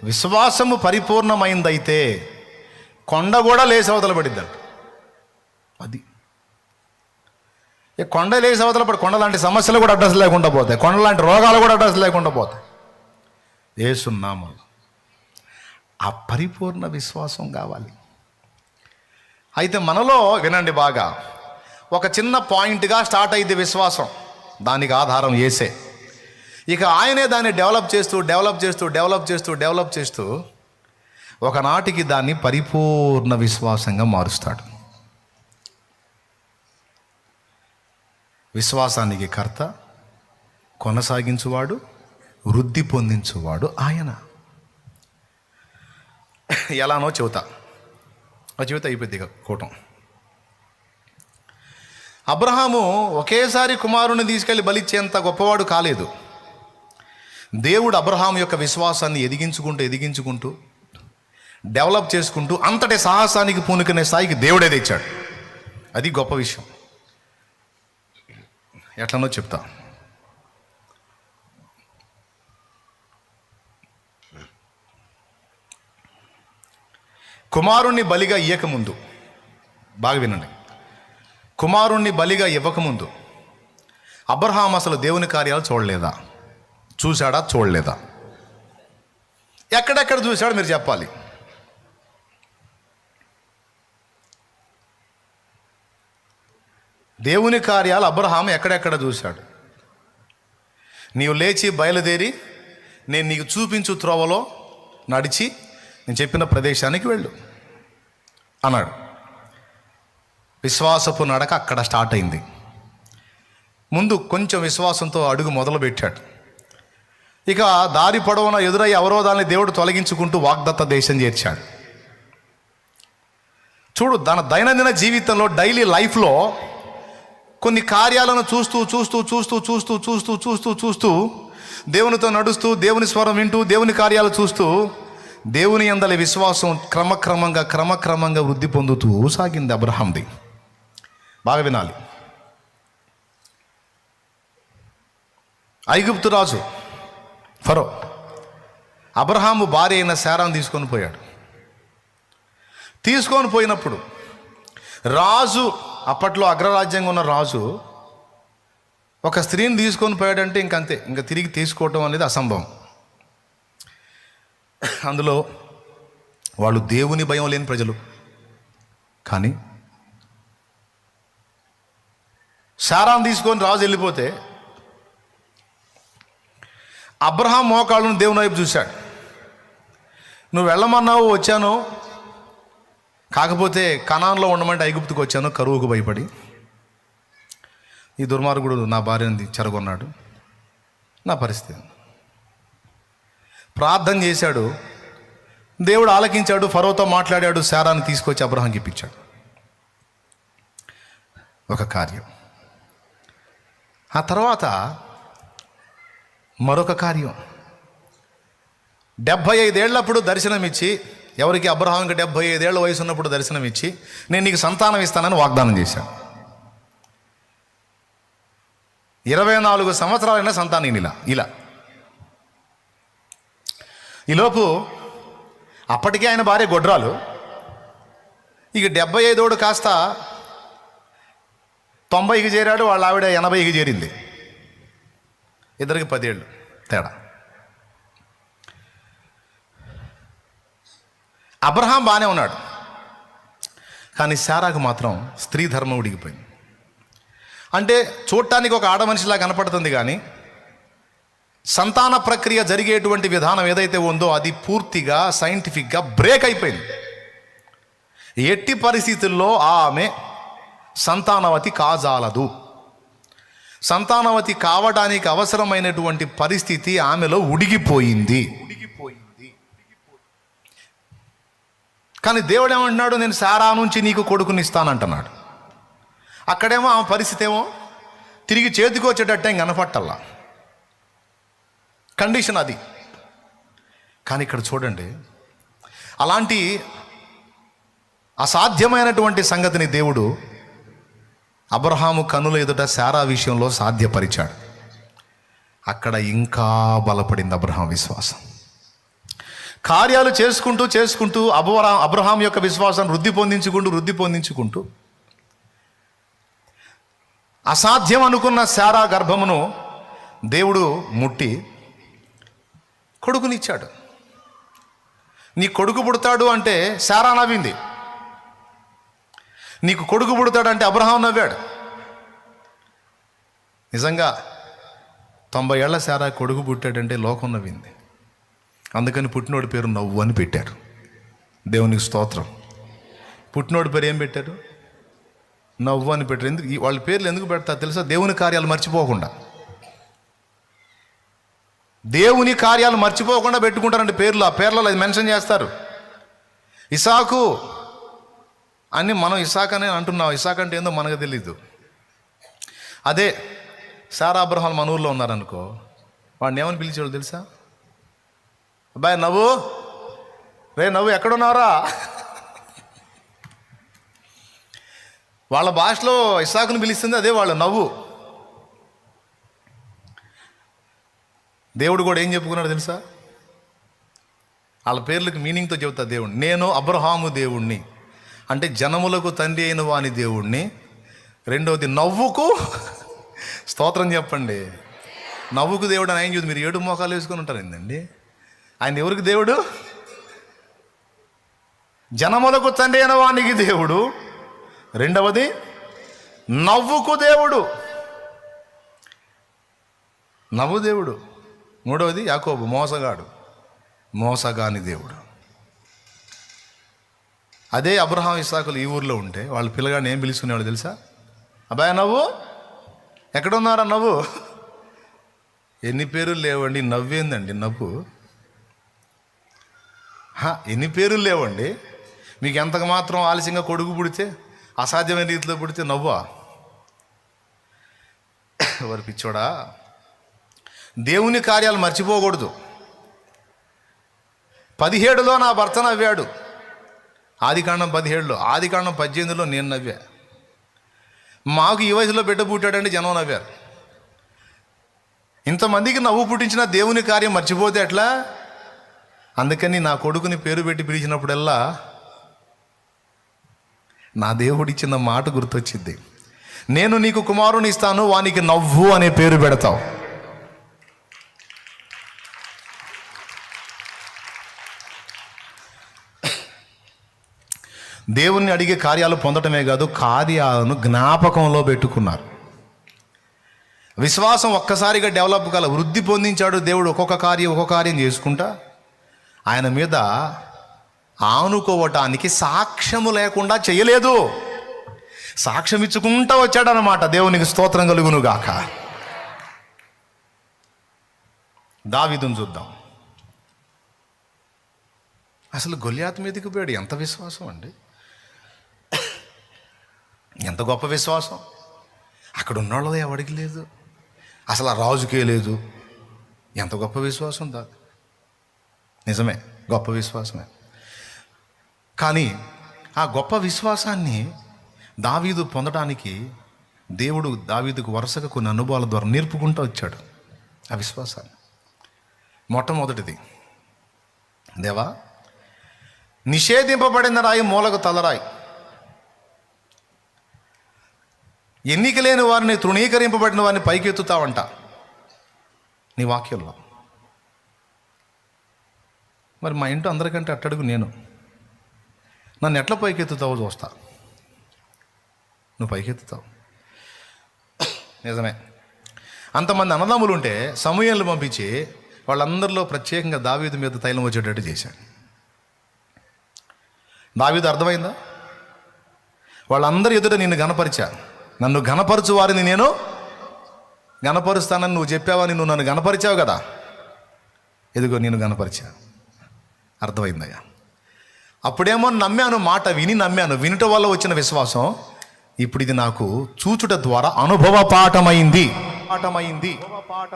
విశ్వాసము పరిపూర్ణమైందైతే కొండ కూడా లేచి అవతల పడిద్దంట. అది కొండ లేచి అవతల పడి కొండ లాంటి సమస్యలు కూడా అడ్రస్ లేకుండా పోతాయి, కొండ లాంటి రోగాలు కూడా అడ్రస్ లేకుండా పోతాయి. యేసునామములో ఆ పరిపూర్ణ విశ్వాసం కావాలి. అయితే మనలో వినండి బాగా, ఒక చిన్న పాయింట్గా స్టార్ట్ అయ్యింది విశ్వాసం, దానికి ఆధారం యేసే. ఇక ఆయనే దాన్ని డెవలప్ చేస్తూ ఒకనాటికి దాన్ని పరిపూర్ణ విశ్వాసంగా మారుస్తాడు. విశ్వాసానికి కర్త, కొనసాగించువాడు, వృద్ధి పొందించువాడు ఆయన. ఎలానో చెబుతా అయిపోద్ది ఇక కూటం. అబ్రహాము ఒకేసారి కుమారుని తీసుకెళ్ళి బలిచ్చేంత గొప్పవాడు కాలేదు. దేవుడు అబ్రహాము యొక్క విశ్వాసాన్ని ఎదిగించుకుంటూ డెవలప్ చేసుకుంటూ అంతటి సాహసానికి పూనుకునే స్థాయికి దేవుడే తెచ్చాడు. అది గొప్ప విషయం. ఎట్లనో చెప్తా. కుమారుణ్ణి బలిగా ఇవ్వకముందు, బాగా వినండి, కుమారుణ్ణి బలిగా ఇవ్వకముందు అబ్రహాం అసలు దేవుని కార్యాలు చూడలేదా? చూశాడా? చూడలేదా? ఎక్కడెక్కడ చూశాడు మీరు చెప్పాలి. దేవుని కార్యాలు అబ్రహాం ఎక్కడెక్కడ చూశాడు? నీవు లేచి బయలుదేరి నేను నీకు చూపించు త్రోవలో నడిచి నేను చెప్పిన ప్రదేశానికి వెళ్ళు అన్నాడు. విశ్వాసపు నడక అక్కడ స్టార్ట్ అయింది. ముందు కొంచెం విశ్వాసంతో అడుగు మొదలు పెట్టాడు. ఇక దారి పొడవున ఎదురయ్యే అవరోధాలని దేవుడు తొలగించుకుంటూ వాగ్దత్త దేశం చేర్చాడు. చూడు, తన దైనందిన జీవితంలో డైలీ లైఫ్లో కొన్ని కార్యాలను చూస్తూ దేవునితో నడుస్తూ, దేవుని స్వరం వింటూ, దేవుని కార్యాలు చూస్తూ దేవుని యందలి విశ్వాసం క్రమక్రమంగా వృద్ధి పొందుతూ సాగింది అబ్రహాంది. బాగా వినాలి. ఐగుప్తు రాజు ఫరో అబ్రహాము భార్య అయిన శారాను తీసుకొని పోయినప్పుడు రాజు, అప్పట్లో అగ్రరాజ్యంగా ఉన్న రాజు ఒక స్త్రీని తీసుకొని పోయాడంటే ఇంకంతే, ఇంకా తిరిగి తీసుకోవటం అనేది అసంభవం. అందులో వాళ్ళు దేవుని భయం లేని ప్రజలు. కానీ శారాను తీసుకొని రాజు వెళ్ళిపోతే అబ్రహాం మోకాళ్ళను దేవుని వైపు చూశాడు. నువ్వు వెళ్ళమన్నావు, వచ్చాను, కాకపోతే కనాన్లో ఉండమంటే ఐగుప్తుకు వచ్చాను, కరువుకు భయపడి. ఈ దుర్మార్గుడు నా భార్యని చెరగొన్నాడు, నా పరిస్థితి. ప్రార్థన చేశాడు, దేవుడు ఆలకించాడు, ఫరోతో మాట్లాడాడు, శారాన్ని తీసుకొచ్చి అబ్రహాంకి ఇప్పించాడు. ఒక కార్యం. ఆ తర్వాత మరొక కార్యం. 75 ఏళ్ళప్పుడు దర్శనమిచ్చి, ఎవరికి? అబ్రహాంకి 75 ఏళ్ళ వయసు ఉన్నప్పుడు దర్శనమిచ్చి నేను నీకు సంతానం ఇస్తానని వాగ్దానం చేశాను. 24 సంవత్సరాలైనా సంతానం ఇలా. ఈలోపు అప్పటికే ఆయన భార్య గొడ్రాలు. ఇక 75 కాస్త 90కి చేరాడు, వాళ్ళ ఆవిడ 80కి చేరింది. ఇద్దరికి 10 ఏళ్ళు తేడా. అబ్రహాం బాగానే ఉన్నాడు, కానీ శారాకు మాత్రం స్త్రీ ధర్మం ఉడిగిపోయింది. అంటే చూడటానికి ఒక ఆడ మనిషిలా కనపడుతుంది, కానీ సంతాన ప్రక్రియ జరిగేటువంటి విధానం ఏదైతే ఉందో అది పూర్తిగా సైంటిఫిక్గా బ్రేక్ అయిపోయింది. ఎట్టి పరిస్థితుల్లో ఆమె సంతానవతి కాజాలదు. సంతానవతి కావడానికి అవసరమైనటువంటి పరిస్థితి ఆమెలో ఉడిగిపోయింది. కానీ దేవుడు ఏమంటున్నాడు? నేను శారా నుంచి నీకు కొడుకుని ఇస్తానంటున్నాడు. అక్కడేమో ఆమె పరిస్థితి ఏమో తిరిగి చేతికి వచ్చేటట్టే కనపట్టల్లా, కండిషన్ అది. కానీ ఇక్కడ చూడండి, అలాంటి అసాధ్యమైనటువంటి సంగతిని దేవుడు అబ్రహాము కన్నుల ఎదుట శారా విషయంలో సాధ్యపరిచాడు. అక్కడ ఇంకా బలపడింది అబ్రహాం విశ్వాసం. కార్యాలు చేసుకుంటూ అబ్రహాం యొక్క విశ్వాసాన్ని వృద్ధి పొందించుకుంటూ అసాధ్యం అనుకున్న శారా గర్భమును దేవుడు ముట్టి కొడుకునిచ్చాడు. నీ కొడుకు పుడతాడు అంటే శారా నవ్వింది, నీకు కొడుకు పుడతాడంటే అబ్రహాం నవ్వాడు. నిజంగా 90 ఏళ్ల శారా కొడుకు పుట్టాడంటే లోకం నవ్వింది. అందుకని పుట్టినోడి పేరు నవ్వు అని పెట్టారు. దేవునికి స్తోత్రం. పుట్టినోడి పేరు ఏం పెట్టారు? నవ్వు అని పెట్టారు. ఎందుకు వాళ్ళ పేర్లు ఎందుకు పెడతారు తెలుసా? దేవుని కార్యాలు మర్చిపోకుండా, దేవుని కార్యాలు మర్చిపోకుండా పెట్టుకుంటారంటే పేర్లు. ఆ పేర్లలో అది మెన్షన్ చేస్తారు. ఇసాకు అని మనం ఇసాక్ అని అంటున్నాం. ఇసాక్ అంటే ఏందో మనకు తెలీదు. అదే శారా అబ్రహాం మన ఊర్లో ఉన్నారనుకో, వాడిని ఏమని పిలిచేవాళ్ళు తెలుసా? అబ్బాయి నవ్వు, నవ్వు ఎక్కడున్నారా? వాళ్ళ భాషలో ఇసాకుని పిలుస్తుంది అదే వాళ్ళ నవ్వు. దేవుడు కూడా ఏం చెప్పుకున్నాడు తెలుసా? వాళ్ళ పేర్లకు మీనింగ్తో చెబుతా దేవుడు. నేను అబ్రహాము దేవుణ్ణి అంటే జనములకు తండ్రి అయిన వాని దేవుణ్ణి. రెండవది నవ్వుకు స్తోత్రం చెప్పండి. నవ్వుకు దేవుడు అని ఆయన చూసి మీరు 7 మోకాలు వేసుకొని ఉంటారు ఏంటండి? ఆయన ఎవరికి దేవుడు? జనములకు తండ్రి అయిన వానికి దేవుడు. రెండవది నవ్వుకు దేవుడు, నవ్వు దేవుడు. మూడవది యాకోబు మోసగాని దేవుడు. అదే అబ్రహాం ఇస్సాకులు ఈ ఊర్లో ఉంటే వాళ్ళ పిల్లగాడిని ఏం పిలుచుకునేవాళ్ళు తెలుసా? అబ్బాయి నవ్వు, ఎక్కడున్నారా నవ్వు? ఎన్ని పేర్లు లేవండి, నవ్వేందండి నవ్వు? ఎన్ని పేర్లు లేవండి. మీకు ఎంతకు మాత్రం ఆలస్యంగా కొడుకు పుడితే, అసాధ్యమైన రీతిలో పుడితే నవ్వా? వారి పిచ్చోడా, దేవుని కార్యాలు మర్చిపోకూడదు. 17లో నా భర్త నవ్వాడు, ఆదికాండం 17లో. ఆదికాండం 18లో నేను నవ్వా. మాకు ఈ వయసులో బిడ్డ పుట్టాడంటే జనం నవ్వారు. ఇంతమందికి నవ్వు పుట్టించిన దేవుని కార్యం మర్చిపోతే ఎట్లా? అందుకని నా కొడుకుని పేరు పెట్టి పిలిచినప్పుడల్లా నా దేవుడిచ్చిన మాట గుర్తొచ్చింది. నేను నీకు కుమారుని ఇస్తాను, వానికి నవ్వు అనే పేరు పెడతావు. దేవుణ్ణి అడిగే కార్యాలు పొందటమే కాదు, కార్యాలను జ్ఞాపకంలో పెట్టుకున్నారు. విశ్వాసం ఒక్కసారిగా డెవలప్ కాల, వృద్ధి పొందించాడు దేవుడు. ఒక్కొక్క కార్యం చేసుకుంటా ఆయన మీద ఆనుకోవటానికి సాక్ష్యము లేకుండా చేయలేదు. సాక్ష్యం ఇచ్చుకుంటా వచ్చాడనమాట. దేవునికి స్తోత్రం కలుగును గాక. దావీదును చూద్దాం. అసలు గొల్యాతు మీదకి పోయాడు. ఎంత విశ్వాసం అండి, ఎంత గొప్ప విశ్వాసం. అక్కడ ఉన్నోళ్ళది ఎవడికి లేదు, అసలు ఆ రాజుకే లేదు. ఎంత గొప్ప విశ్వాసం దా. నిజమే, గొప్ప విశ్వాసమే. కానీ ఆ గొప్ప విశ్వాసాన్ని దావీదు పొందడానికి దేవుడు దావీదుకు వరుసగా కొన్ని అనుభవాల ద్వారా నేర్పుకుంటూ వచ్చాడు ఆ విశ్వాసాన్ని. మొట్టమొదటిది, దేవా నిషేధింపబడిన రాయి మూలకు తలరాయి, ఎన్నిక లేని వారిని, తృణీకరింపబడిన వారిని పైకెత్తుతావంట నీ వాక్యంలో. మరి మా ఇంట్లో అందరికంటే అట్టడుగు నేను. నన్ను ఎట్లా పైకెత్తుతావో చూస్తా. నువ్వు పైకెత్తుతావు. నిజమే. అంతమంది అన్నదమ్ములు ఉంటే సమూయేలును పంపించి వాళ్ళందరిలో ప్రత్యేకంగా దావీదు మీద తైలం వచ్చేటట్టు చేశాడు. దావీదు అర్థమైందా? వాళ్ళందరి ఎదుట నిన్ను గణపరిచా. నన్ను గణపరచు వారిని నేను గణపరుస్తానని నువ్వు చెప్పావని నువ్వు నన్ను గణపరిచావు కదా, ఎదుగో నేను గణపరిచా. అర్థమైందయ్యా. అప్పుడేమో నమ్మాను, మాట విని నమ్మాను, వినుట వల్ల వచ్చిన విశ్వాసం. ఇప్పుడు ఇది నాకు చూచుట ద్వారా అనుభవ పాఠమైంది.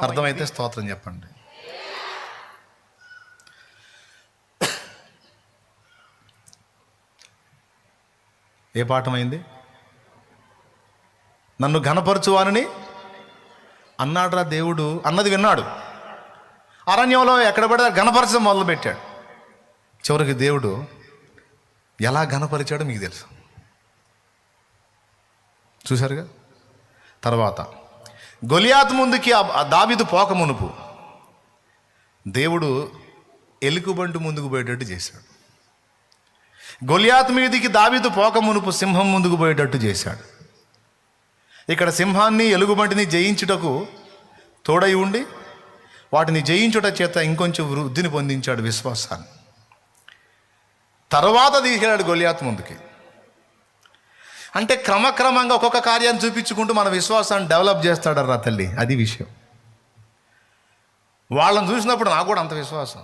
అర్థమైతే స్తోత్రం చెప్పండి. ఏ పాఠమైంది? నన్ను ఘనపరచువానని అన్నాడురా దేవుడు. అన్నది విన్నాడు. అరణ్యంలో ఎక్కడ పడితే ఘనపరచడం మొదలుపెట్టాడు. చివరికి దేవుడు ఎలా ఘనపరిచాడో మీకు తెలుసు. చూశారుగా. తర్వాత గొలియాతు ముందుకి దావీదు పోక మునుపు దేవుడు ఎలుగుబంటి ముందుకు పోయేటట్టు చేశాడు. గొలియాతు మీదికి దావీదు పోక మునుపు సింహం ముందుకు పోయేటట్టు చేశాడు. ఇక్కడ సింహాన్ని ఎలుగుబంటిని జయించుటకు తోడై ఉండి వాటిని జయించుట చేత ఇంకొంచెం వృద్ధిని పొందించాడు విశ్వాసాన్ని. తర్వాత తీసుకెళ్ళాడు గొలియాతు ముందుకి. అంటే క్రమక్రమంగా ఒక్కొక్క కార్యాన్ని చూపించుకుంటూ మన విశ్వాసాన్ని డెవలప్ చేస్తాడరా తల్లి. అది విషయం. వాళ్ళని చూసినప్పుడు నాకు కూడా అంత విశ్వాసం.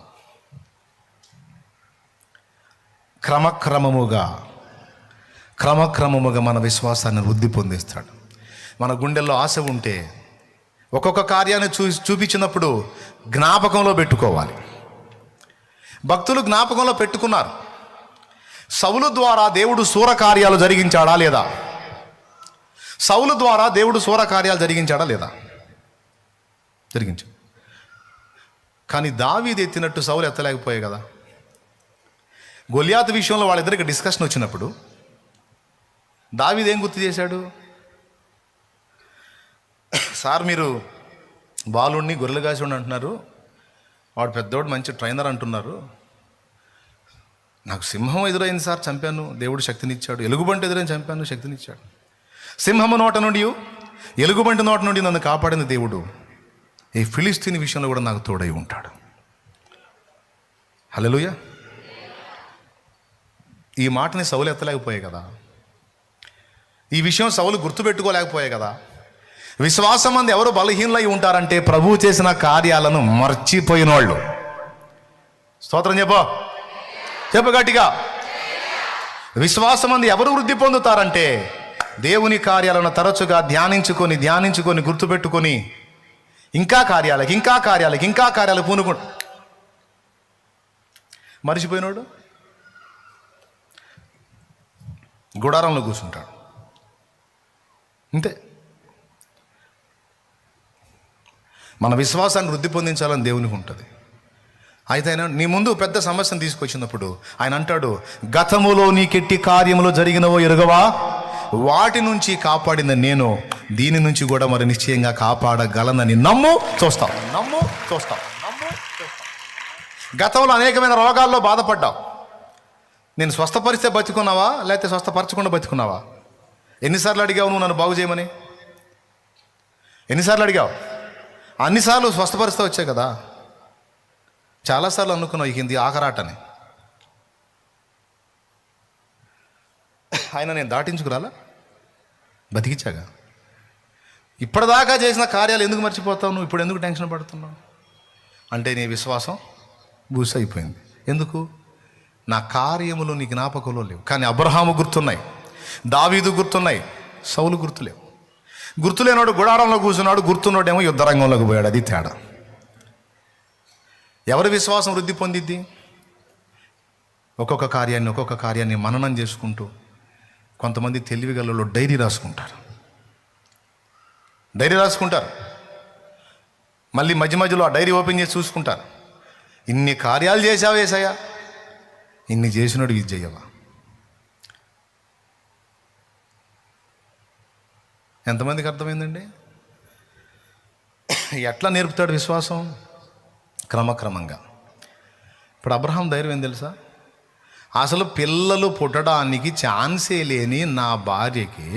క్రమక్రమముగా మన విశ్వాసాన్ని వృద్ధి పొందిస్తాడు. మన గుండెల్లో ఆశ ఉంటే ఒక్కొక్క కార్యాన్ని చూపించినప్పుడు జ్ఞాపకంలో పెట్టుకోవాలి. భక్తులు జ్ఞాపకంలో పెట్టుకున్నారు. సౌలు ద్వారా దేవుడు శూర కార్యాలు జరిగించాడా లేదా? సౌలు ద్వారా దేవుడు శూర కార్యాలు జరిగించాడా లేదా? జరిగించాడు. కానీ దావీదు ఎత్తినట్టు సౌలు ఎత్తలేకపోయాయి కదా. గొలియాతు విషయంలో వాళ్ళిద్దరికి డిస్కషన్ వచ్చినప్పుడు దావీదు ఏం గుర్తు చేశాడు? సార్, మీరు బాలుణ్ణి గొర్రెలు కాసివాడు అంటున్నారు, వాడు పెద్దోడు మంచి ట్రైనర్ అంటున్నారు. నాకు సింహం ఎదురైంది సార్, చంపాను, దేవుడు శక్తినిచ్చాడు. ఎలుగుబంటి ఎదురైంది, చంపాను, శక్తినిచ్చాడు. సింహము నోట నుండి ఎలుగుబంటి నోట నుండి నన్ను కాపాడిన దేవుడు ఈ ఫిలిస్తీన్ విషయంలో కూడా నాకు తోడై ఉంటాడు. హల్లెలూయా. ఈ మాటని సౌలు ఎత్తలేకపోయాయి కదా. ఈ విషయం సౌలు గుర్తుపెట్టుకోలేకపోయాయి కదా. విశ్వాసం మంది ఎవరు బలహీనలై ఉంటారంటే ప్రభువు చేసిన కార్యాలను మర్చిపోయిన వాళ్ళు. స్తోత్రం చెప్పు గట్టిగా. విశ్వాసం మంది ఎవరు వృద్ధి పొందుతారంటే దేవుని కార్యాలను తరచుగా ధ్యానించుకొని గుర్తుపెట్టుకొని ఇంకా కార్యాలకు పూనుకు మర్చిపోయినోడు గుడారంలో కూర్చుంటాడు. అంతే. మన విశ్వాసాన్ని వృద్ధి పొందించాలని దేవునికి ఉంటుంది. అయితే ఆయన నీ ముందు పెద్ద సమస్యను తీసుకొచ్చినప్పుడు ఆయన అంటాడు, గతములో నీకెట్టి కార్యములో జరిగినవో ఎరుగవా, వాటి నుంచి కాపాడిన నేను దీని నుంచి కూడా మరి నిశ్చయంగా కాపాడగలనని నమ్ము చూస్తావు. గతంలో అనేకమైన రోగాల్లో బాధపడ్డావు. నేను స్వస్థపరిస్తే బతుకున్నావా, లేకపోతే స్వస్థపరచకుండా బతుకున్నావా? ఎన్నిసార్లు అడిగావు నువ్వు నన్ను బాగు చేయమని? ఎన్నిసార్లు అడిగావు? అన్నిసార్లు స్వస్థపరిస్తే వచ్చాయి కదా. చాలాసార్లు అనుకున్నావు ఇక ఇది ఆఖరాటని. ఆయన నేను దాటించుకురాలా, బతికిచ్చాగా. ఇప్పటిదాకా చేసిన కార్యాలు ఎందుకు మర్చిపోతావు నువ్వు? ఇప్పుడు ఎందుకు టెన్షన్ పడుతున్నావు అంటే నీ విశ్వాసం బూస్ అయిపోయింది. ఎందుకు? నా కార్యములు నీ జ్ఞాపకంలో లేవు. కానీ అబ్రహాము గుర్తున్నాయి, దావీదు గుర్తున్నాయి, సౌలు గుర్తులేవు. గుర్తులేనాడు గుడారంలో కూర్చున్నాడు, గుర్తున్నోడేమో యుద్ధరంగంలోకి పోయాడు. అది తేడా. ఎవరి విశ్వాసం వృద్ధి పొందిద్ది? ఒక్కొక్క కార్యాన్ని మననం చేసుకుంటూ. కొంతమంది తెలివిగలలో డైరీ రాసుకుంటారు. మళ్ళీ మధ్యలో ఆ డైరీ ఓపెన్ చేసి చూసుకుంటారు. ఇన్ని కార్యాలు చేశావు యేసయ్యా, ఇన్ని చేసినాడు ఇది చెయ్యవా? ఎంతమందికి అర్థమైందండి? ఎట్లా నేర్పుతాడు విశ్వాసం? క్రమక్రమంగా. ఇప్పుడు అబ్రహాం ధైర్యం ఏం తెలుసా? అసలు పిల్లలు పుట్టడానికి ఛాన్సే లేని నా భార్యకి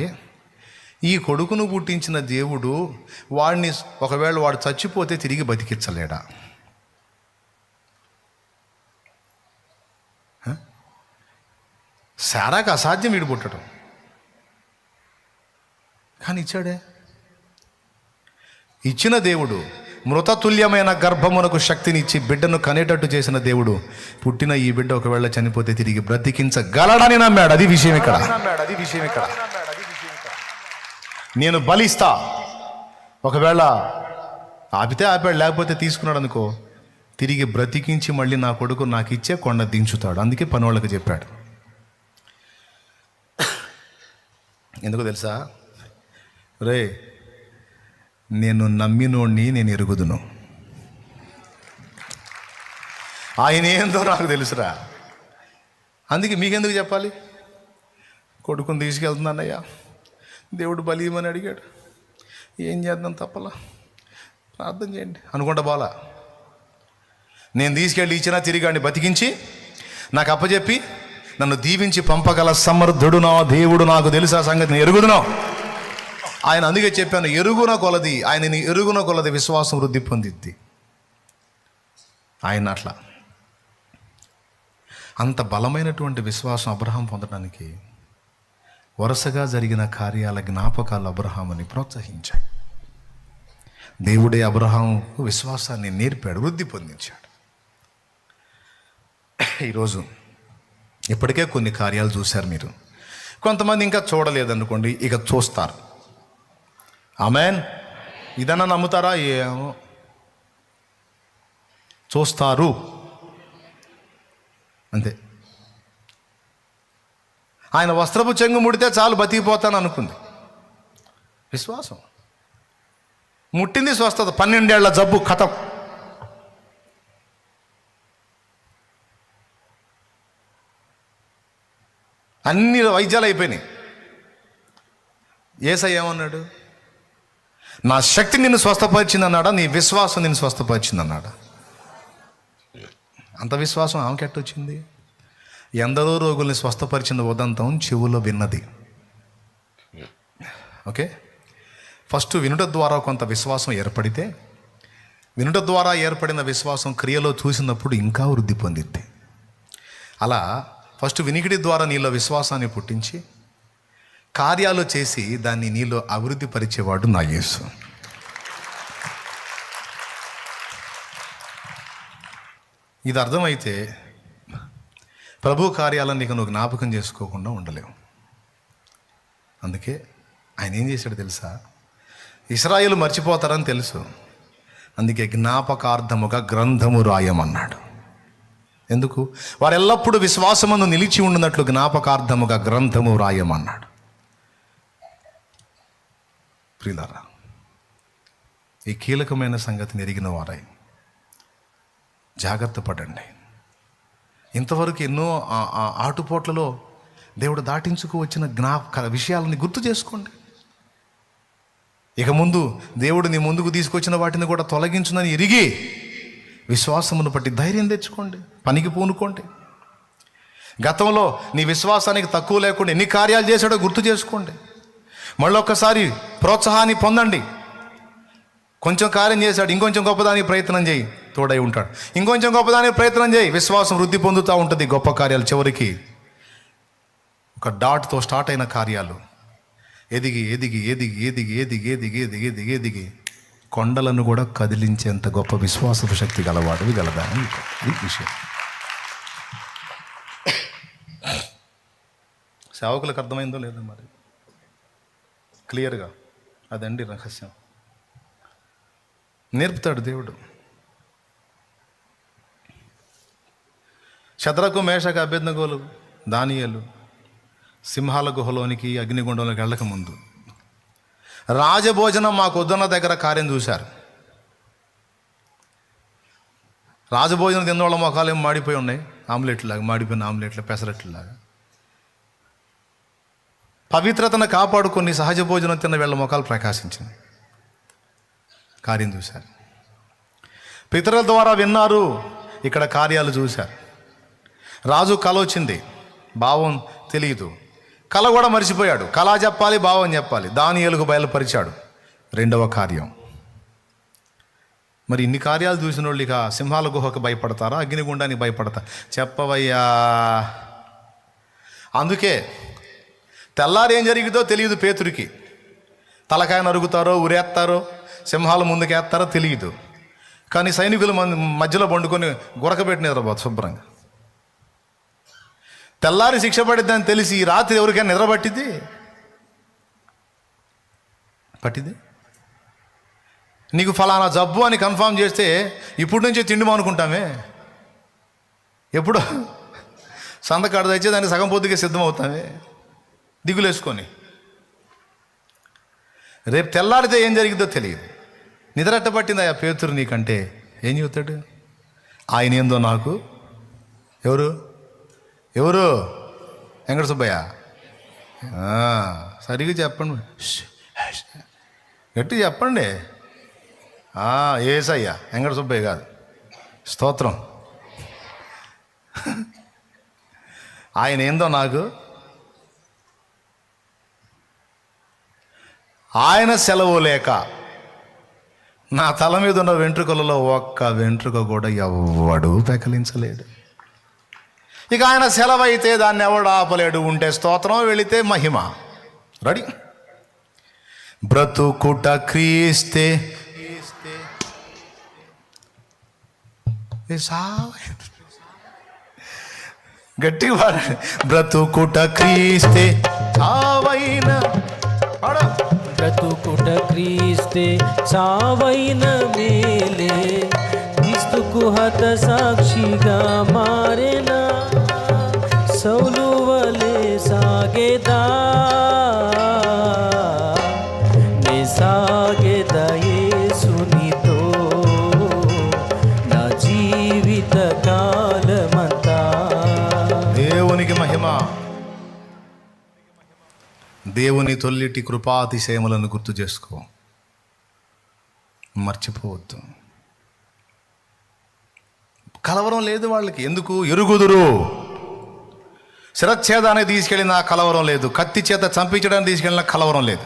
ఈ కొడుకును పుట్టించిన దేవుడు వాడిని ఒకవేళ వాడు చచ్చిపోతే తిరిగి బతికించలేడా? శారాకు అసాధ్యం వీడు పుట్టడం, కానీ ఇచ్చాడే. ఇచ్చిన దేవుడు మృతతుల్యమైన గర్భమునకు శక్తినిచ్చి బిడ్డను కనేటట్టు చేసిన దేవుడు పుట్టిన ఈ బిడ్డ ఒకవేళ చనిపోతే తిరిగి బ్రతికించగలడని నమ్మాడు. అది విషయం ఇక్కడ. నేను బలిస్తా, ఒకవేళ ఆపితే ఆపాడు, లేకపోతే తీసుకున్నాడు అనుకో, తిరిగి బ్రతికించి మళ్ళీ నా కొడుకు నాకు ఇచ్చే కొండ దించుతాడు. అందుకే పనోళ్ళకి చెప్పాడు. ఎందుకు తెలుసా? రే, నేను నమ్మినోడిని నేను ఎరుగుదును. ఆయన ఏందో నాకు తెలుసురా. అందుకే మీకెందుకు చెప్పాలి? కొడుకుని తీసుకెళ్తున్నానయ్యా, దేవుడు బలీయమని అడిగాడు, ఏం చేద్దాం తప్పలా, ప్రార్థన చేయండి అనుకుంటా పోలా. నేను తీసుకెళ్ళి ఇచ్చినా తిరిగాడిని బతికించి నాకు అప్పచెప్పి నన్ను దీవించి పంపగల సమర్థుడు నా దేవుడు నాకు తెలుసా సంగతి నేను ఎరుగుదునో. ఆయన అందుకే చెప్పాను, ఎరుగున కొలది ఆయనని ఎరుగున కొలది విశ్వాసం వృద్ధి పొందిద్ది. ఆయన అట్లా అంత బలమైనటువంటి విశ్వాసం అబ్రహాం పొందడానికి వరుసగా జరిగిన కార్యాల జ్ఞాపకాలు అబ్రహాముని ప్రోత్సహించాయి. దేవుడే అబ్రహాముకు విశ్వాసాన్ని నేర్పాడు, వృద్ధి పొందించాడు. ఈరోజు ఇప్పటికే కొన్ని కార్యాలు చూశారు మీరు. కొంతమంది ఇంకా చూడలేదనుకోండి, ఇక చూస్తారు. ఆమేన్. ఇదన్నా నమ్ముతారా? ఏమో, చూస్తారు అంతే. ఆయన వస్త్రపు చెంగు ముడితే చాలు బతికిపోతాను అనుకుంది. విశ్వాసం ముట్టింది, స్వస్థత. 12 ఏళ్ల జబ్బు ఖతం. అన్ని వైద్యాలు అయిపోయినాయి. యేసయ్య ఏమన్నాడు? నా శక్తి నిన్ను స్వస్థపరిచింది అన్నాడా, నీ విశ్వాసం నిన్ను స్వస్థపరిచింది అన్నాడా? అంత విశ్వాసం ఆమెకి ఎట్టొచ్చింది? ఎందరో రోగుల్ని స్వస్థపరిచిన ఉదంతం చెవులో విన్నది. ఓకే, ఫస్ట్ వినుట ద్వారా కొంత విశ్వాసం ఏర్పడితే, వినుట ద్వారా ఏర్పడిన విశ్వాసం క్రియలో చూసినప్పుడు ఇంకా వృద్ధి పొందిద్ది. అలా ఫస్ట్ వినికిడి ద్వారా నీలో విశ్వాసాన్ని పుట్టించి కార్యాలు చేసి దాన్ని నీలో అభివృద్ధి పరిచేవాడు నా యేసు. ఇది అర్థమైతే ప్రభు కార్యాలను నీకు నువ్వు జ్ఞాపకం చేసుకోకుండా ఉండలేవు. అందుకే ఆయన ఏం చేశాడు తెలుసా? ఇశ్రాయేలు మర్చిపోతారని తెలుసు, అందుకే జ్ఞాపకార్థముగా గ్రంథము రాయమన్నాడు. ఎందుకు? వారు ఎల్లప్పుడూ విశ్వాసమందు నిలిచి ఉండినట్లు జ్ఞాపకార్థముగా గ్రంథము రాయమన్నాడు. ప్రియులారా, ఈ కీలకమైన సంగతిని ఎరిగిన వారై జాగ్రత్త పడండి. ఇంతవరకు ఎన్నో ఆటుపోట్లలో దేవుడు దాటించుకు వచ్చిన విషయాలని గుర్తు చేసుకోండి. ఇక ముందు దేవుడు నీ ముందుకు తీసుకొచ్చిన వాటిని కూడా తొలగించునని ఎరిగి విశ్వాసమును బట్టి ధైర్యం తెచ్చుకోండి, పనికి పూనుకోండి. గతంలో నీ విశ్వాసానికి తక్కువ లేకుండా ఎన్ని కార్యాలు చేశాడో గుర్తు చేసుకోండి. మళ్ళొక్కసారి ప్రోత్సాహాన్ని పొందండి. కొంచెం కార్యం చేశాడు, ఇంకొంచెం గొప్పదానికి ప్రయత్నం చేయి, తోడై ఉంటాడు. ఇంకొంచెం గొప్పదానికి ప్రయత్నం చేయి, విశ్వాసం వృద్ధి పొందుతూ ఉంటుంది. గొప్ప కార్యాలు చివరికి ఒక డాట్తో స్టార్ట్ అయిన కార్యాలు ఎదిగి ఎదిగి ఎదిగి ఎదిగి ఎదిగి ఎదిగి ఎదిగి ఎదిగి ఎదిగి కొండలను కూడా కదిలించేంత గొప్ప విశ్వాసపు శక్తి గలవాడు గలదా ఈ విషయం. సేవకులకు అర్థమైందో లేదో మరి క్లియర్గా అదండి రహస్యం. నేర్పుతాడు దేవుడు. శద్రకు, మేషకు, అబేద్నెగోలు, దానియేలు సింహాల గుహలోనికి అగ్నిగుండంలోకి వెళ్ళక ముందు రాజభోజనం మాకు వద్దన్న దగ్గర కార్యం చూశారు. రాజభోజనం తిన్న వాళ్ళ మొఖాలు ఏం మాడిపోయి ఉన్నాయి, ఆమ్లెట్లాగా మాడిపోయిన ఆమ్లెట్ల పెసరట్లాగా. పవిత్రతను కాపాడుకొని సహజ భోజనం తిన్న వీళ్ళ మొఖాలు ప్రకాశించింది. కార్యం చూశారు. పితరుల ద్వారా విన్నారు, ఇక్కడ కార్యాలు చూశారు. రాజు కల వచ్చింది, భావం తెలియదు, కళ కూడా మర్చిపోయాడు. కళ చెప్పాలి, భావం చెప్పాలి. దానియేలుకు బయలుపరిచాడు రెండవ కార్యం. మరి ఇన్ని కార్యాలు చూసిన వాళ్ళు ఇక సింహాల గుహకు భయపడతారా, అగ్నిగుండానికి భయపడతారా? చెప్పవయ్యా. అందుకే తెల్లారి ఏం జరిగిందో తెలియదు పేతురికి. తలకాయ నరుగుతారో, ఉరేస్తారో, సింహాల ముందుకేస్తారో తెలియదు. కానీ సైనికులు మధ్యలో పండుకొని గురకబెట్టి నిద్రపోదు శుభ్రంగా. తెల్లారి శిక్ష పడిద్దని తెలిసి ఈ రాత్రి ఎవరికైనా నిద్ర పట్టింది? నీకు ఫలానా జబ్బు అని కన్ఫామ్ చేస్తే ఇప్పుడు నుంచే తిండి మానుకుంటామే. ఎప్పుడో సందకాడ తెచ్చే దానికి సగం పొద్దుగా సిద్ధమవుతామే దిగులేసుకొని. రేపు తెల్లారితే ఏం జరిగిందో తెలియదు. నిద్రట్ట పట్టింది ఆ పేతురు నీకంటే ఏం చెబుతాడు? ఆయన ఏందో నాకు ఎవరు ఎవరు? వెంకట సుబ్బయ్య. సరిగ్గా చెప్పండి, గట్టి చెప్పండి. ఏసయ్య, వెంకట సుబ్బయ్య కాదు. స్తోత్రం. ఆయన ఏందో నాకు, ఆయన సెలవు లేక నా తల మీద ఉన్న వెంట్రుకలలో ఒక్క వెంట్రుక కూడా ఎవడు పెకలించలేడు. ఇక ఆయన సెలవు అయితే దాన్ని ఎవడు ఆపలేడు. ఉంటే స్తోత్రం, వెళితే మహిమ. రెడీ. బ్రతుకుట క్రీస్తే గట్టిగా పాడండి. బ్రతుకుట క్రీస్తే చావైన, బ్రతుకుట క్రీస్తే చావైన మేలే, క్రీస్తుకు హత సాక్షిగా మారెనా, సౌలు వలె సాగేదా నే సాగేదా యేసునితో నా జీవిత కాలమంతా. దేవునికి మహిమ. దేవుని తొల్లిటి కృపాతిశయములను గుర్తు చేసుకో, మర్చిపోవద్దు. కలవరం లేదు వాళ్ళకి. ఎందుకు? ఎరుగుదురు. శిరచ్ఛేదాన్ని తీసుకెళ్ళిన కలవరం లేదు. కత్తి చేత చంపించడానికి తీసుకెళ్ళిన కలవరం లేదు.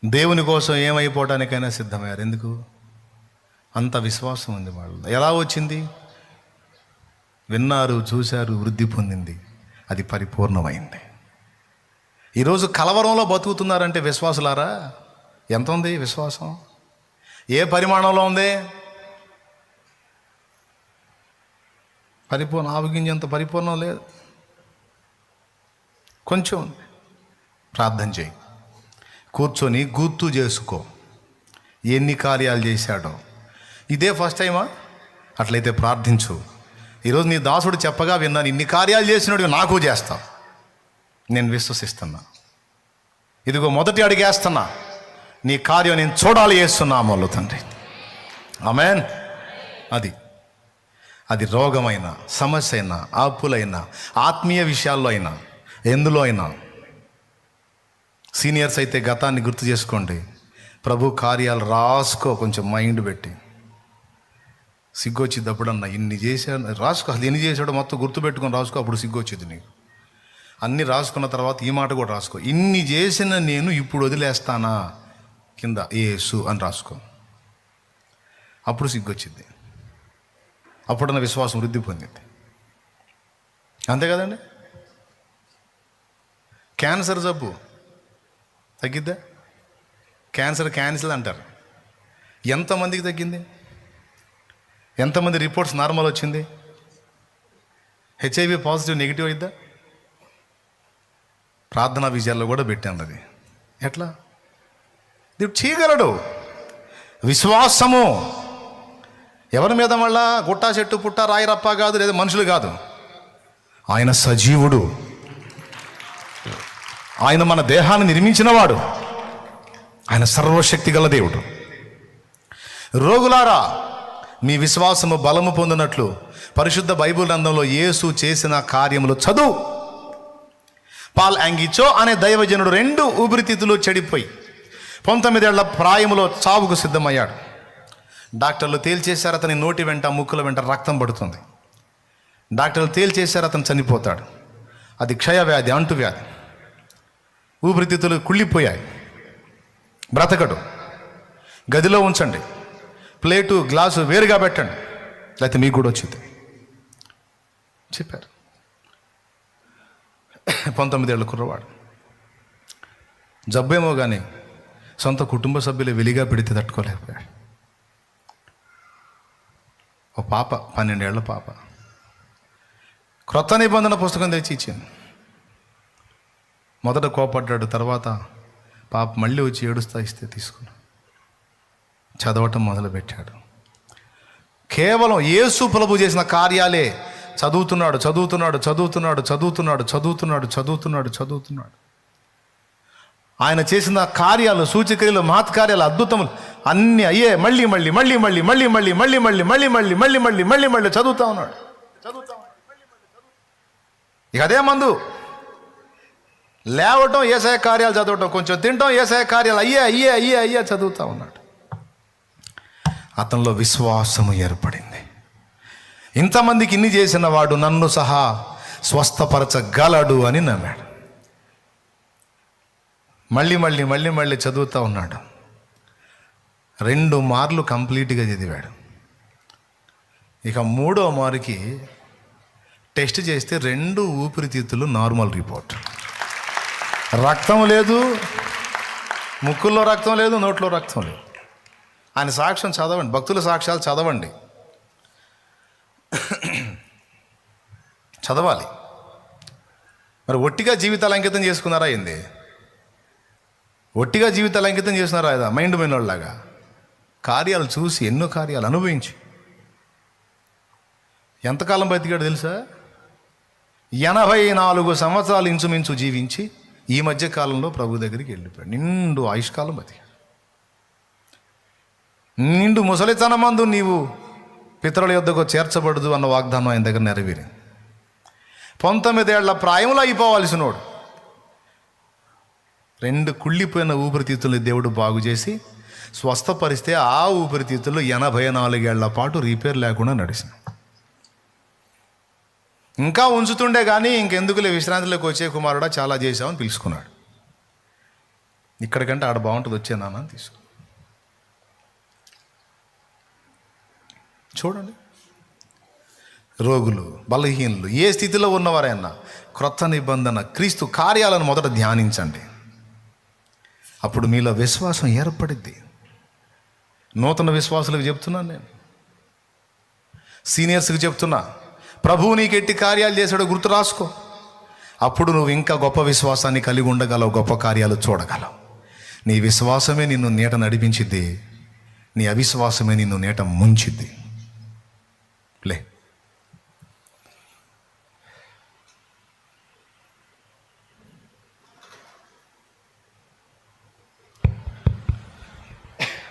దేవుని కోసం ఏమైపోవటానికైనా సిద్ధమయ్యారు. ఎందుకు? అంత విశ్వాసం ఉంది వాళ్ళు. ఎలా వచ్చింది? విన్నారు, చూశారు, వృద్ధి పొందింది, అది పరిపూర్ణమైంది. ఈరోజు కలవరంలో బతుకుతున్నారంటే విశ్వాసులారా, ఎంత ఉంది విశ్వాసం? ఏ పరిమాణంలో ఉంది? పరిపూర్ణ ఆవగింజంత పరిపూర్ణం లేదు, కొంచెం ఉంది. ప్రార్థన చేయి, కూర్చొని గుర్తు చేసుకో ఎన్ని కార్యాలు చేశాడో. ఇదే ఫస్ట్ టైమా? అట్లయితే ప్రార్థించు. ఈరోజు నీ దాసుడు చెప్పగా విన్నాను, ఇన్ని కార్యాలు చేసినట్టు నాకు చేస్తా. నేను విశ్వసిస్తున్నా. ఇదిగో మొదటి అడిగేస్తున్నా, నీ కార్యం నేను చూడాలి చేస్తున్నామో తండ్రి. ఆమేన్. అది రోగమైన, సమస్య అయినా, ఆపులైనా, ఆత్మీయ విషయాల్లో అయినా, ఎందులో అయినా. సీనియర్స్ అయితే గతాన్ని గుర్తు చేసుకోండి. ప్రభు కార్యాలు రాసుకో, కొంచెం మైండ్ పెట్టి. సిగ్గొచ్చిద్దప్పుడన్నా ఇన్ని చేశాడు రాసుకో. అసలు ఎన్ని చేశాడో మొత్తం గుర్తుపెట్టుకొని రాసుకో. అప్పుడు సిగ్గొచ్చింది నీకు. అన్నీ రాసుకున్న తర్వాత ఈ మాట కూడా రాసుకో, ఇన్ని చేసిన నేను ఇప్పుడు వదిలేస్తానా, కింద యేసు అని రాసుకో. అప్పుడు సిగ్గొచ్చింది. అప్పుడున్న విశ్వాసం వృద్ధి పొందింది. అంతే కదండి. క్యాన్సర్ జబ్బు తగ్గిద్దా? క్యాన్సర్ క్యాన్సిల్ అంటారు. ఎంతమందికి తగ్గింది? ఎంతమంది రిపోర్ట్స్ నార్మల్ వచ్చింది? హెచ్ఐవి పాజిటివ్ నెగిటివ్ అయిద్దా? ప్రార్థనా విజయాల్లో కూడా పెట్టాను. అది ఎట్లా? దేవుడు చేయగలడు. విశ్వాసము ఎవరి మీద? మళ్ళా గుట్టా చెట్టు పుట్ట రాయి రప్ప కాదు, లేదా మనుషులు కాదు. ఆయన సజీవుడు. ఆయన మన దేహాన్ని నిర్మించినవాడు. ఆయన సర్వశక్తి గల దేవుడు. రోగులారా, మీ విశ్వాసము బలము పొందినట్లు పరిశుద్ధ బైబిల్ గ్రంథంలో యేసు చేసిన కార్యములు చదువు. పాల్ యాంగిచో అనే దైవజనుడు 2 ఊపిరితిత్తులు చెడిపోయి 19 ఏళ్ల ప్రాయములో చావుకు సిద్ధమయ్యాడు. డాక్టర్లు తేల్చేశారు, అతని నోటి వెంట, ముక్కుల వెంట రక్తం పడుతుంది. డాక్టర్లు తేల్చేశారు, అతను చనిపోతాడు. అది క్షయవ్యాధి, అంటువ్యాధి. ఊపిరితిత్తులు కుళ్ళిపోయాయి, బ్రతకడు. గదిలో ఉంచండి, ప్లేటు గ్లాసు వేరుగా పెట్టండి, లేకపోతే మీకు కూడా వచ్చింది చెప్పారు. 19 ఏళ్ళ కుర్రవాడు. జబ్బేమో కానీ సొంత కుటుంబ సభ్యులు వెలిగా పెడితే తట్టుకోలేకపోయాడు. ఒక పాప, 12 ఏళ్ల పాప, క్రొత్త నిబంధన పుస్తకం తెచ్చి ఇచ్చింది. మొదట కోపడ్డాడు, తర్వాత పాప మళ్ళీ వచ్చి ఏడుస్తా ఇస్తే తీసుకున్నాడు. చదవటం మొదలుపెట్టాడు. కేవలం యేసు ప్రభు చేసిన కార్యాలే చదువుతున్నాడు. ఆయన చేసిన కార్యాలు, సూచక్రియలు, మహత్కార్యాలు, అద్భుతములు అన్నీ అయ్యే మళ్ళీ చదువుతా ఉన్నాడు. ఇక అదే మందు. లేవటం యేసయ్య కార్యాలు చదవటం, కొంచెం తినటం యేసయ్య కార్యాలు, అయ్యే చదువుతా ఉన్నాడు. అతనిలో విశ్వాసము ఏర్పడింది. ఇంతమందికి ఇన్ని చేసిన వాడు నన్ను సహా స్వస్థపరచగలడు అని నమ్మాడు. మళ్ళీ చదువుతూ ఉన్నాడు. 2 మార్లు కంప్లీట్గా చదివాడు. ఇక 3వ మారుకి టెస్ట్ చేస్తే 2 ఊపిరితిత్తులు నార్మల్ రిపోర్ట్. రక్తం లేదు, ముక్కుల్లో రక్తం లేదు, నోట్లో రక్తం లేదు. ఆయన సాక్ష్యం చదవండి, భక్తుల సాక్ష్యాలు చదవండి, చదవాలి. మరి ఒట్టిగా జీవితాలు అంకితం చేసుకున్నారా ఏంది? ఒట్టిగా జీవితాలు అంకితం చేస్తున్నారా ఏదా మైండ్ పోయినోళ్ళలాగా? కార్యాలు చూసి, ఎన్నో కార్యాలు అనుభవించి ఎంతకాలం బతికాడు తెలుసా? 84 సంవత్సరాలు ఇంచుమించు జీవించి ఈ మధ్య కాలంలో ప్రభు దగ్గరికి వెళ్ళిపోయాడు. నిండు ఆయుష్కాలం బతికాడు. నిండు ముసలితనమందు నీవు పితరుల యొద్దకు చేర్చబడదు అన్న వాగ్దానం ఆయన దగ్గర నెరవేరింది. 19 ఏళ్ల ప్రాయంలో అయిపోవాల్సినోడు 2 కుళ్ళిపోయిన ఊపిరితిత్తుల్ని దేవుడు బాగు చేసి స్వస్థపరిస్తే ఆ ఊపిరితిత్తులు 84 ఏళ్ల పాటు రిపేర్ లేకుండా నడిచింది. ఇంకా ఉంచుతుండే కానీ ఇంకెందుకులే విశ్రాంతిలోకి వచ్చే కుమారుడా చాలా చేశామని పిలుచుకున్నాడు. ఇక్కడికంటే ఆడ బాగుంటుంది వచ్చే నాన్న అని తీసుకు. చూడండి, రోగులు, బలహీనులు, ఏ స్థితిలో ఉన్నవారైనా క్రొత్త నిబంధన క్రీస్తు కార్యాలను మొదట ధ్యానించండి. అప్పుడు మీలో విశ్వాసం ఏర్పడిద్ది. నూతన విశ్వాసులకు చెప్తున్నాను, నేను సీనియర్స్కి చెప్తున్నా, ప్రభువు నీకు ఎట్టి కార్యాలు చేశాడో గుర్తు రాసుకో. అప్పుడు నువ్వు ఇంకా గొప్ప విశ్వాసాన్ని కలిగి ఉండగలవు, గొప్ప కార్యాలు చూడగలవు. నీ విశ్వాసమే నిన్ను నీట నడిపించిద్ది, నీ అవిశ్వాసమే నిన్ను నీట ముంచిద్ది. లే,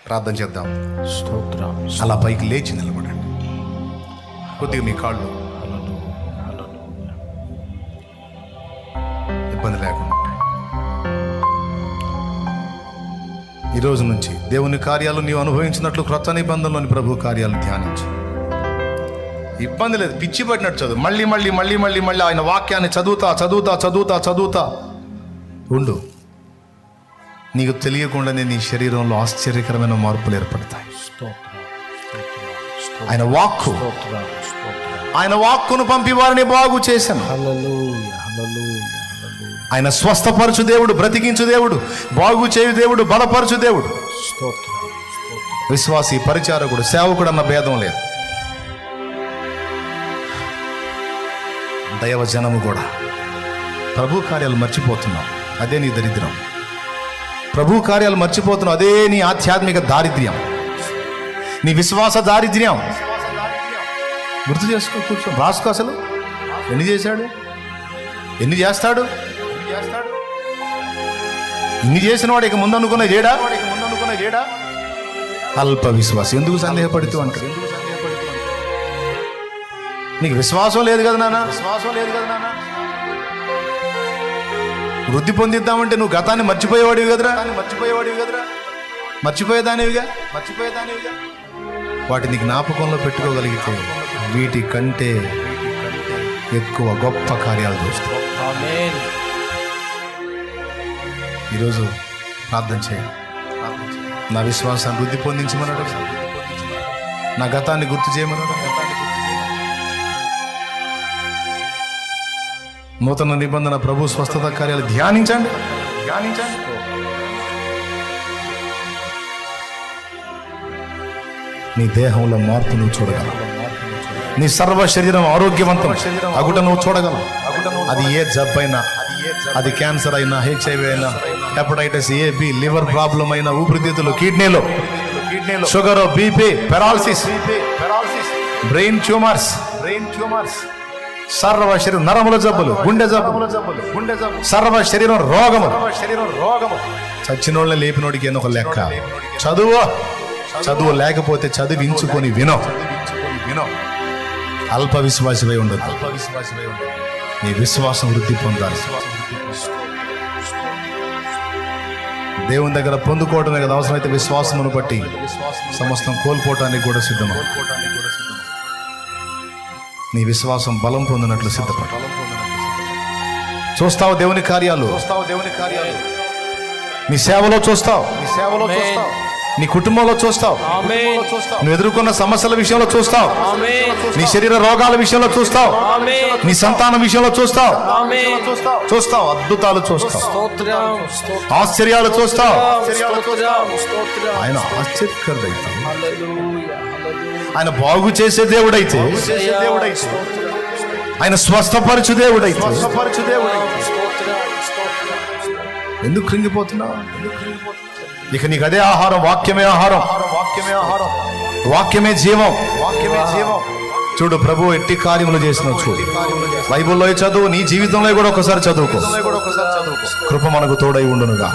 ప్రార్థన చేద్దాం. స్తోత్రం. అలా పైకి లేచి నిలబడండి. కొద్దిగా మీ కాళ్ళు ఇబ్బంది లేకుండా ఉంటాయి. ఈరోజు నుంచి దేవుని కార్యాలు నీవు అనుభవించినట్లు క్రొత్త నిబంధనలోని ప్రభు కార్యాలు ధ్యానించు. ఇబ్బంది లేదు, పిచ్చి పట్టినట్టు చదువు. మళ్ళీ ఆయన వాక్యాన్ని చదువుతా ఉండు. నీకు తెలియకుండానే నీ శరీరంలో ఆశ్చర్యకరమైన మార్పులు ఏర్పడతాయి. ఆయన వాక్కును పంపి వారిని బాగు చేశాను. ఆయన స్వస్థపరచు దేవుడు, బ్రతికించు దేవుడు, బాగు చేయు దేవుడు, బలపరచు దేవుడు. విశ్వాసి, పరిచారకుడు, సేవకుడు అన్న భేదం లేదు. దైవజనము కూడా ప్రభు కార్యాలు మర్చిపోతున్నాం, అదే నీ దరిద్రం. ప్రభు కార్యాలు మర్చిపోతున్నావు, అదే నీ ఆధ్యాత్మిక దారిద్ర్యం, నీ విశ్వాస దారిద్ర్యం. గుర్తు చేసుకో, కూర్చో, రాసుకో. అసలు ఎన్ని చేశాడు, ఎన్ని చేస్తాడు? ఇన్ని చేసిన వాడు ఇక ముందు అనుకున్న చేయడా? అల్ప విశ్వాసం. ఎందుకు సందేహపడుతూ అంటారు? నీకు విశ్వాసం లేదు కదా నాన్న, వృద్ధి పొందిద్దామంటే నువ్వు గతాన్ని మర్చిపోయేవాడివి కదరా, మర్చిపోయేదానివిగా. వాటిని జ్ఞాపకంలో పెట్టుకోగలిగితే వీటి కంటే ఎక్కువ గొప్ప కార్యాలు చూస్తావు. ఈరోజు ప్రార్థన చేయండి. నా విశ్వాసాన్ని వృద్ధి పొందించమన్నాడు, నా గతాన్ని గుర్తు చేయమన్నాడు. నూతన నిబంధన ప్రభు స్వస్థత కార్యాలు ధ్యానించండి. నీ దేహంలో మార్పు నువ్వు చూడగలవు. నీ సర్వ శరీరం ఆరోగ్యవంతం అగుట నువ్వు చూడగలవు. అది ఏ జబ్బైనా, అది క్యాన్సర్ అయినా, HIV అయినా, hepatitis A, B, liver problem అయినా, ఊపిరితిత్తులు, కిడ్నీలో sugar, BP, paralysis, brain tumours, సర్వ శరీరం నరముల జబ్బులు, గుండె జబ్బులు, సర్వ శరీరం రోగములు. చచ్చినోళ్ళని లేపినోడికి ఏదో ఒక లెక్క. చదువు లేకపోతే చదివించుకొని వినో. అల్ప విశ్వాసమై ఉండదు. నీ విశ్వాసం వృద్ధి పొందాలి. దేవుని దగ్గర పొందుకోవడమే కదా, అవసరమైతే విశ్వాసమును బట్టి సమస్తం కోల్పోవటానికి కూడా సిద్ధమా. నీ విశ్వాసం బలం పొందినట్లు సిద్ధపడ. చూస్తావు దేవుని కార్యాలు, నీ సేవలో చూస్తావు, నీ కుటుంబంలో చూస్తావు, నువ్వు ఎదుర్కొన్న సమస్యల విషయంలో చూస్తావు, నీ శరీర రోగాల విషయంలో చూస్తావు, నీ సంతానం విషయంలో చూస్తావు, అద్భుతాలు చూస్తావు, ఆశ్చర్యాలు చూస్తావు. ఆయన ఆశ్చర్యకరుడైతే, ఆయన బాగు చేసే దేవుడైతే, ఆయన స్వస్థపరచు దేవుడైతే ఎందుకు కృంగిపోతున్నావు? ఇక నీకు అదే ఆహారం, వాక్యమే ఆహారం, వాక్యమే జీవం. చూడు, ప్రభు ఎట్టి కార్యములు చేసిన చూడు. బైబిల్లో చదువు, నీ జీవితంలో కూడా ఒకసారి చదువుకో. కృప మనకు తోడై ఉండునుగా.